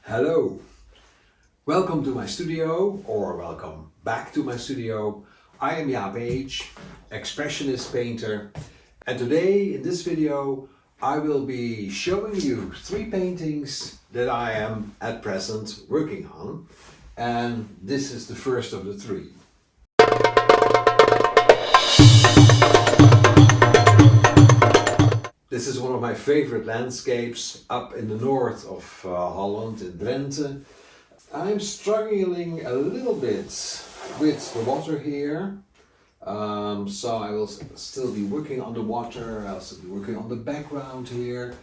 Hello, welcome to my studio, or welcome back to my studio. I am JAAPH, Expressionist painter, and today in this video I will be showing you 3 paintings that I am at present working on, and this is the first of the 3. This is one of my favorite landscapes up in the north of Holland, in Drenthe. I'm struggling a little bit with the water here, so I will still be working on the water, I'll still be working on the background here,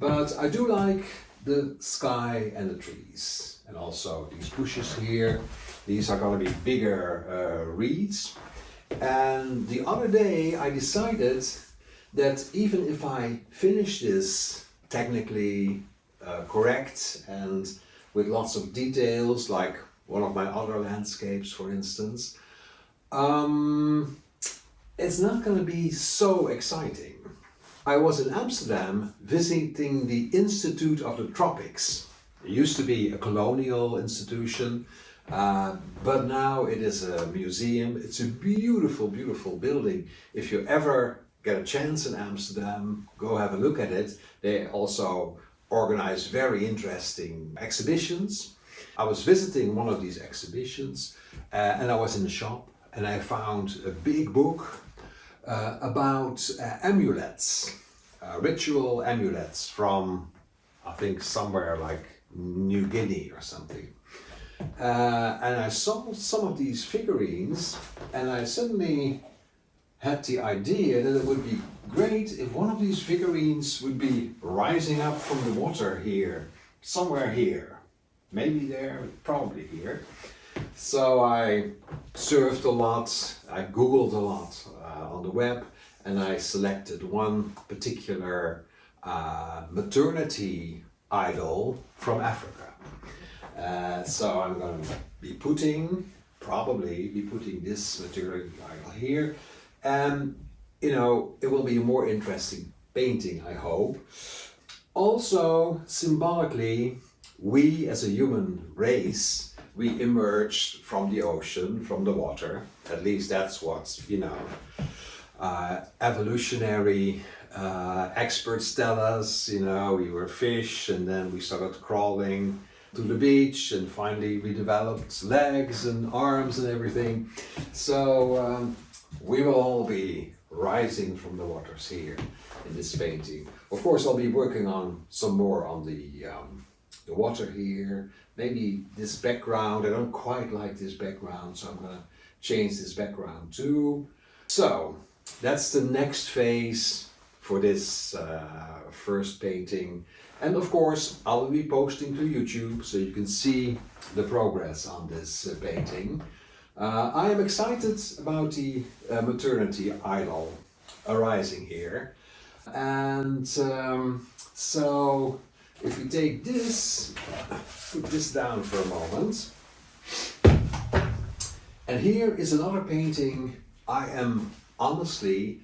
but I do like the sky and the trees, and also these bushes here. These are going to be bigger reeds, and the other day I decided that even if I finish this technically correct and with lots of details, like one of my other landscapes for instance, it's not going to be so exciting. I was in Amsterdam visiting the Institute of the Tropics. It used to be a colonial institution, but now it is a museum. It's a beautiful, beautiful building. If you ever get a chance in Amsterdam, go have a look at it. They also organize very interesting exhibitions. I was visiting one of these exhibitions and I was in the shop and I found a big book about amulets, ritual amulets from, I think, somewhere like New Guinea or something. And I saw some of these figurines and I suddenly had the idea that it would be great if one of these figurines would be rising up from the water here, somewhere here, maybe there, probably here. So I surfed a lot, I googled a lot on the web, and I selected one particular maternity idol from Africa. So I'm going to probably be putting this maternity idol here. And, you know, it will be a more interesting painting, I hope. Also, symbolically, we as a human race, we emerged from the ocean, from the water. At least that's what, you know, evolutionary experts tell us. You know, we were fish and then we started crawling to the beach and finally we developed legs and arms and everything. So, we will all be rising from the waters here in this painting. Of course, I'll be working on some more on the water here. Maybe this background, I don't quite like this background, so I'm going to change this background too. So, that's the next phase for this first painting. And of course, I'll be posting to YouTube so you can see the progress on this painting. I am excited about the maternity idol arising here, and so if we take this, put this down for a moment, and here is another painting I am honestly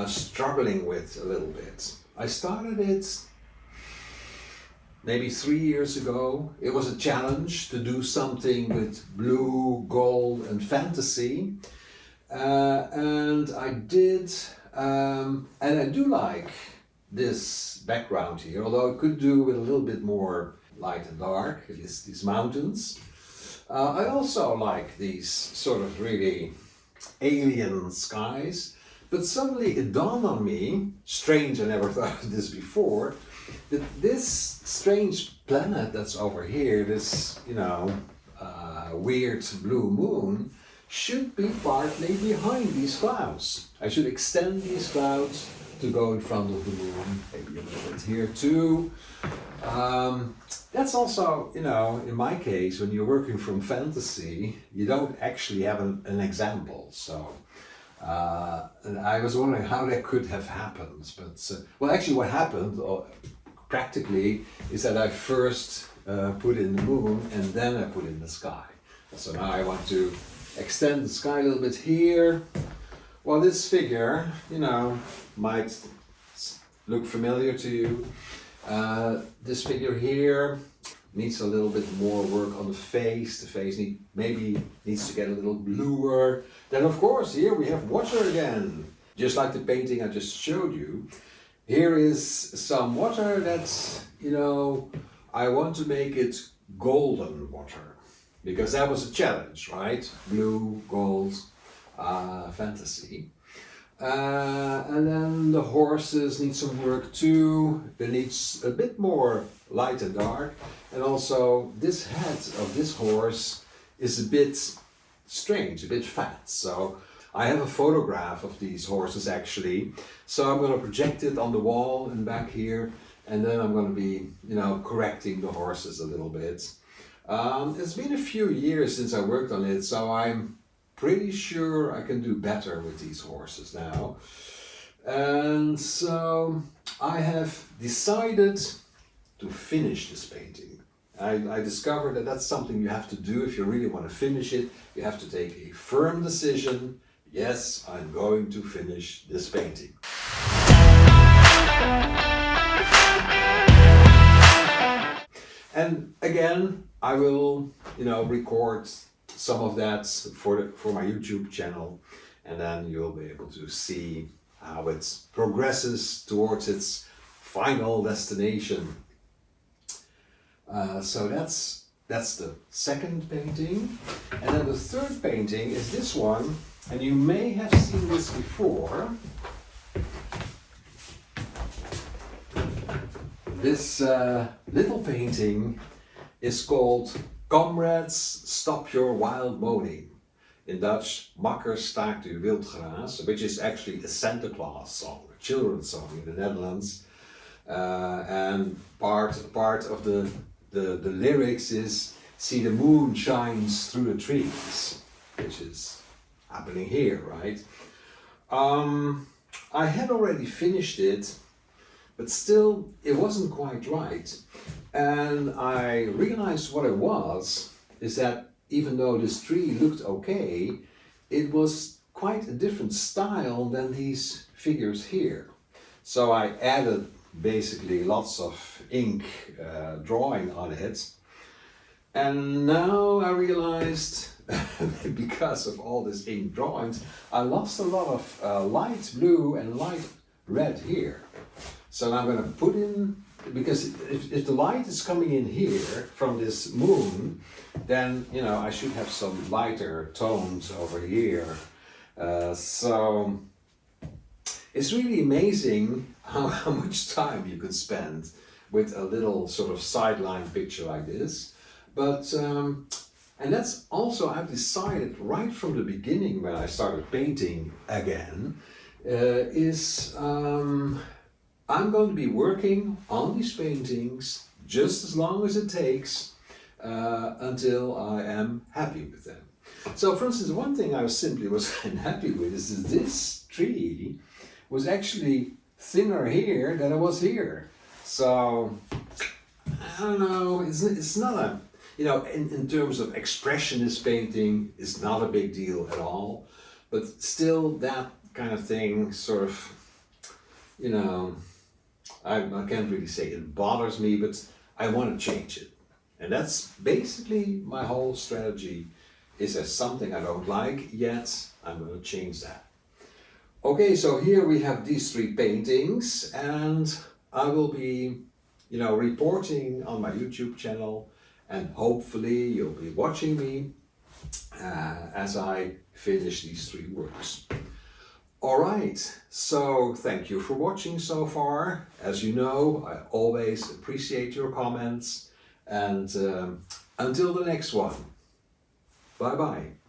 struggling with a little bit. I started it maybe 3 years ago. It was a challenge to do something with blue, gold and fantasy. And I did, and I do like this background here, although I could do with a little bit more light and dark, these mountains. I also like these sort of really alien skies, but suddenly it dawned on me, strange, I never thought of this before, that this strange planet that's over here, this, you know, weird blue moon, should be partly behind these clouds. I should extend these clouds to go in front of the moon, maybe a little bit here too. That's also, you know, in my case, when you're working from fantasy, you don't actually have an example. So, and I was wondering how that could have happened. But, well, actually what happened practically is that I first put in the moon and then I put in the sky. So now I want to extend the sky a little bit here. Well, this figure, you know, might look familiar to you. This figure here needs a little bit more work on the face. The face maybe needs to get a little bluer. Then of course here we have water again. Just like the painting I just showed you. Here is some water that's, I want to make it golden water. Because that was a challenge, right? Blue, gold, fantasy. And then the horses need some work too. They need a bit more light and dark. And also this head of this horse is a bit strange, a bit fat. So I have a photograph of these horses actually. So I'm going to project it on the wall and back here. And then I'm going to be, correcting the horses a little bit. It's been a few years since I worked on it, so I'm pretty sure I can do better with these horses now. And so I have decided to finish this painting. I discovered that that's something you have to do if you really want to finish it. You have to take a firm decision. Yes, I'm going to finish this painting. And again, I will, record some of that for my YouTube channel, and then you'll be able to see how it progresses towards its final destination. So that's the second painting, and then the third painting is this one, and you may have seen this before. This little painting is called Comrades, Stop Your Wild Moaning. In Dutch, Makker staakt uw wildgeraas, which is actually a Santa Claus song, a children's song in the Netherlands. And part of the lyrics is, see the moon shines through the trees, which is happening here, right? I had already finished it, but still it wasn't quite right. And I realized what it was, is that even though this tree looked okay, it was quite a different style than these figures here. So I added basically lots of ink drawing on it. And now I realized, because of all this ink drawings, I lost a lot of light blue and light red here. So now I'm going to put in, because if the light is coming in here from this moon, then I should have some lighter tones over here. So it's really amazing how much time you can spend with a little sort of sideline picture like this. But and that's also, I've decided right from the beginning when I started painting again, I'm going to be working on these paintings just as long as it takes until I am happy with them. So for instance, one thing I simply wasn't happy with is that this tree was actually thinner here than it was here. So, I don't know, it's not a, in terms of expressionist painting, it's not a big deal at all. But still, that kind of thing sort of, I can't really say it bothers me, but I want to change it. And that's basically my whole strategy. Is there something I don't like yet? I'm going to change that. Okay, so here we have these three paintings, and I will be, reporting on my YouTube channel, and hopefully you'll be watching me as I finish these three works. Alright, so thank you for watching so far. As you know, I always appreciate your comments, and until the next one, bye bye.